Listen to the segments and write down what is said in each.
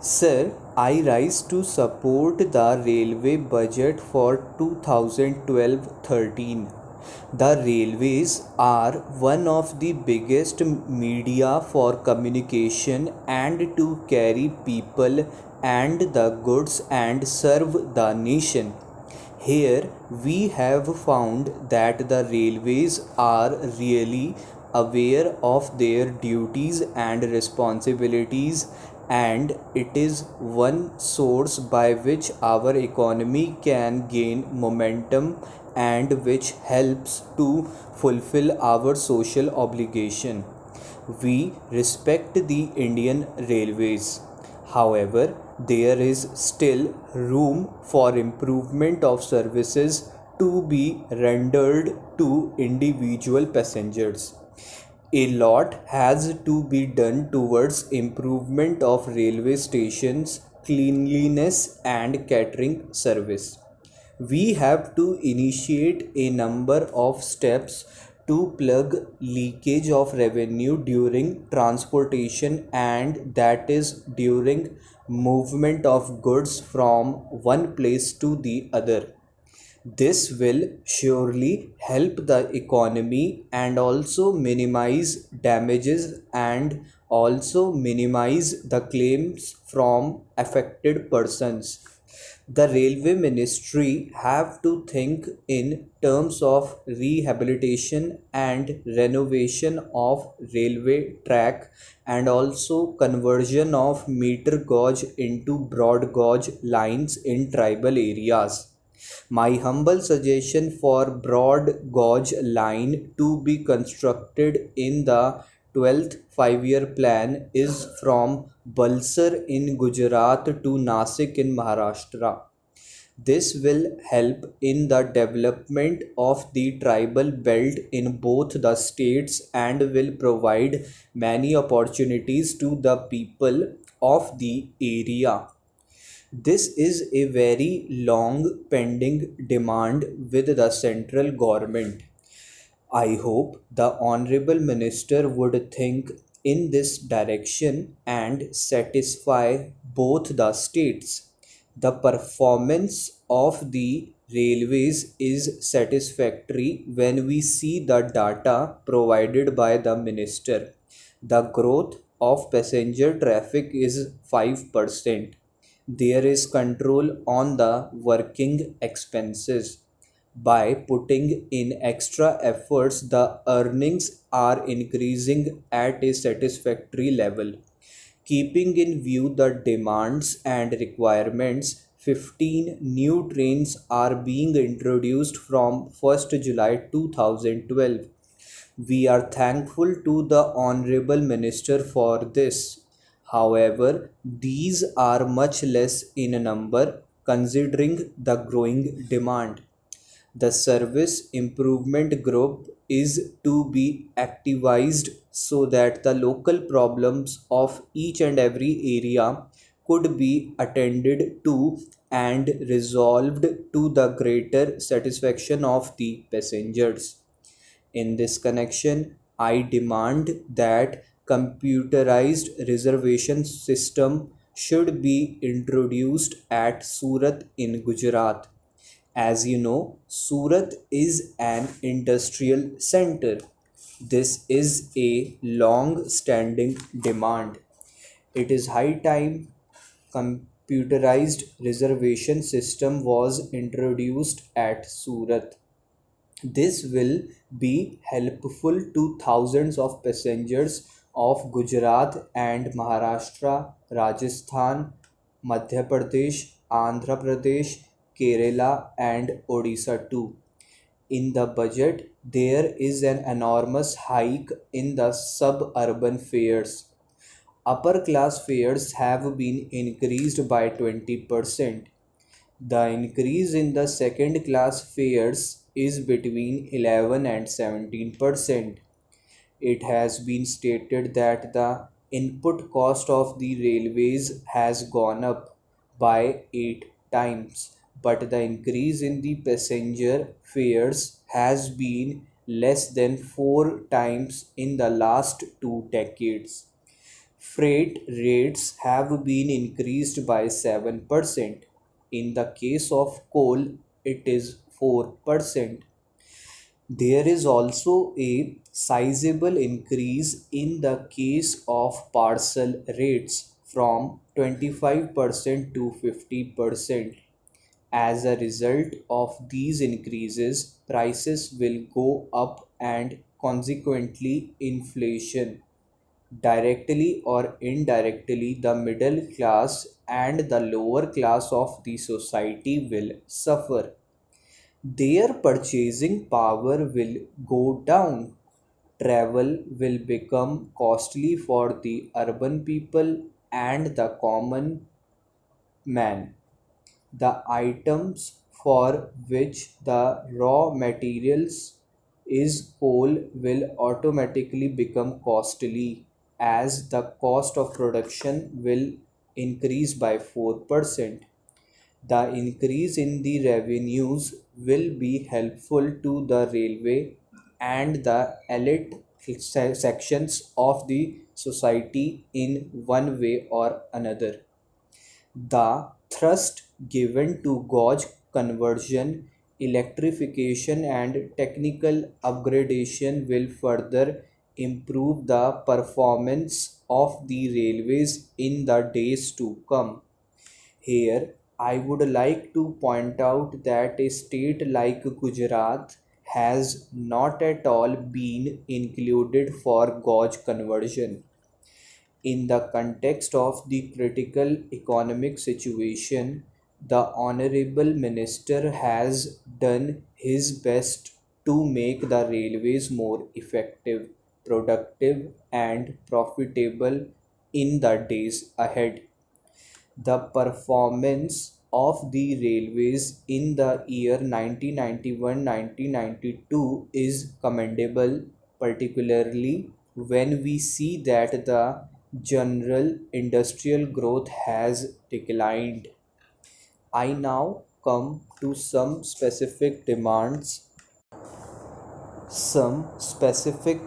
Sir, I rise to support the railway budget for 2012-13. The railways are one of the biggest media for communication and to carry people and the goods and serve the nation. Here we have found that the railways are really aware of their duties and responsibilities, and it is one source by which our economy can gain momentum and which helps to fulfill our social obligation. We respect the Indian Railways. However, there is still room for improvement of services to be rendered to individual passengers. A lot has to be done towards improvement of railway stations, cleanliness and catering service. We have to initiate a number of steps to plug leakage of revenue during transportation, and that is during movement of goods from one place to the other. This will surely help the economy and also minimize damages and also minimize the claims from affected persons. The railway ministry have to think in terms of rehabilitation and renovation of railway track and also conversion of meter gauge into broad gauge lines in tribal areas. My humble suggestion for broad gauge line to be constructed in the 12th 5-year plan is from Balsar in Gujarat to Nasik in Maharashtra. This will help in the development of the tribal belt in both the states and will provide many opportunities to the people of the area. This is a very long pending demand with the central government. I hope the Honorable Minister would think in this direction and satisfy both the states. The performance of the railways is satisfactory when we see the data provided by the Minister. The growth of passenger traffic is 5%. There is control on the working expenses. By putting in extra efforts, the earnings are increasing at a satisfactory level. Keeping in view the demands and requirements, 15 new trains are being introduced from 1st July 2012. We are thankful to the Honorable Minister for this. However, these are much less in number considering the growing demand. The service improvement group is to be activized so that the local problems of each and every area could be attended to and resolved to the greater satisfaction of the passengers. In this connection, I demand that computerized reservation system should be introduced at Surat in Gujarat. As you know, Surat is an industrial center. This is a long standing demand. It is high time computerized reservation system was introduced at Surat. This will be helpful to thousands of passengers of Gujarat and Maharashtra, Rajasthan, Madhya Pradesh, Andhra Pradesh, Kerala, and Odisha too. In the budget, there is an enormous hike in the suburban fares. Upper class fares have been increased by 20%. The increase in the second class fares is between 11 and 17%. It has been stated that the input cost of the railways has gone up by 8 times, but the increase in the passenger fares has been less than 4 times in the last 2 decades. Freight rates have been increased by 7%. In the case of coal, it is 4%. There is also a sizable increase in the case of parcel rates from 25% to 50%. As a result of these increases, prices will go up and consequently inflation. Directly or indirectly, the middle class and the lower class of the society will suffer. Their purchasing power will go down. Travel will become costly for the urban people and the common man. The items for which the raw materials is coal will automatically become costly as the cost of production will increase by 4%. The increase in the revenues will be helpful to the railway and the elite sections of the society in one way or another. The thrust given to gauge conversion, electrification, and technical upgradation will further improve the performance of the railways in the days to come. Here, I would like to point out that a state like Gujarat has not at all been included for gauge conversion. In the context of the critical economic situation, the Honorable Minister has done his best to make the railways more effective, productive, and profitable in the days ahead. The performance of the railways in the year 1991-1992 is commendable, particularly when we see that the general industrial growth has declined. I now come to some specific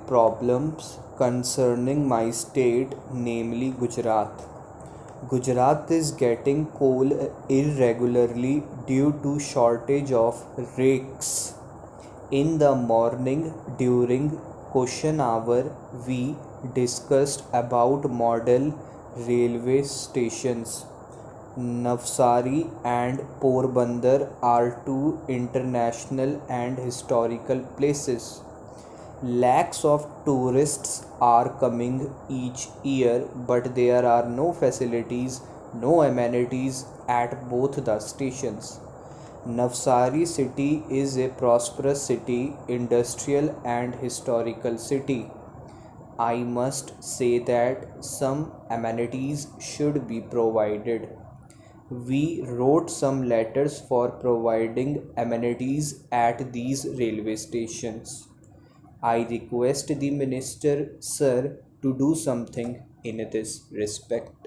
problems concerning my state, namely Gujarat. Gujarat is getting coal irregularly due to shortage of rakes. In the morning during question hour, we discussed about model railway stations. Navsari and Porbandar are two international and historical places. Lakhs of tourists are coming each year, but there are no facilities, no amenities at both the stations. Navsari city is a prosperous city, industrial and historical city. I must say that some amenities should be provided. We wrote some letters for providing amenities at these railway stations. I request the Minister, sir, to do something in this respect.